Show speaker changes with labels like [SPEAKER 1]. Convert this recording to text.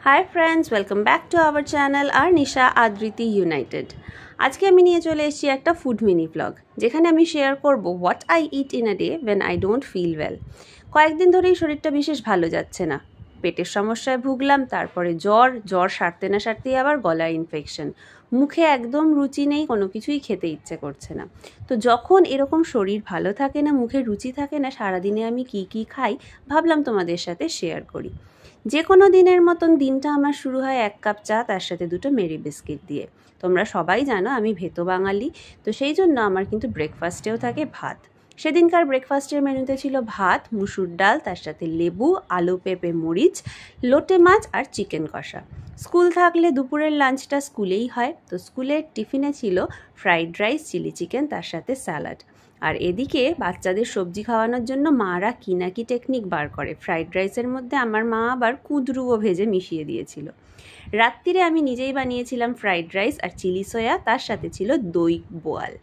[SPEAKER 1] High friends, welcome back to our channel আর Nisha Adriti United. আজকে আমি নিয়ে চলে এসেছি একটা ফুড মিনি ব্লগ, যেখানে আমি শেয়ার করব what I eat in a day when I don't feel well. কয়েকদিন ধরেই শরীরটা বিশেষ ভালো যাচ্ছে না, পেটের সমস্যায় ভুগলাম, তারপরে জ্বর সারতে না সারতেই আবার গলার ইনফেকশন, মুখে একদম রুচি নেই, কোনো কিছুই খেতে ইচ্ছে করছে না। তো যখন এরকম শরীর ভালো থাকে না, মুখে রুচি থাকে না, সারাদিনে আমি কি খাই ভাবলাম তোমাদের সাথে শেয়ার করি। যে কোনো দিনের মতন দিনটা আমার শুরু হয় 1 কাপ চা, তার সাথে 2টো মেরি বিস্কিট দিয়ে। তোমরা সবাই জানো আমি ভেতো বাঙালি, তো সেই জন্য আমার কিন্তু ব্রেকফাস্টেও থাকে ভাত। সেদিনকার ব্রেকফাস্টের মেনুতে ছিল ভাত, মুসুর ডাল, তার সাথে লেবু, আলু পেঁপে মরিচ, লোটে মাছ আর চিকেন কষা। স্কুল থাকলে দুপুরের লাঞ্চটা স্কুলেই হয়, তো স্কুলের টিফিনে ছিল ফ্রাইড রাইস, চিলি চিকেন, তার সাথে স্যালাড। আর এদিকে বাচ্চাদের সবজি খাওয়ানোর জন্য মারা কি না কি টেকনিক বার করে। ফ্রাইড রাইসের মধ্যে আমার মা আবার কুঁদরুও ভেজে মিশিয়ে দিয়েছিল। রাত্রিরে আমি নিজেই বানিয়েছিলাম ফ্রাইড রাইস আর চিলি সয়া, তার সাথে ছিল দই বোয়াল।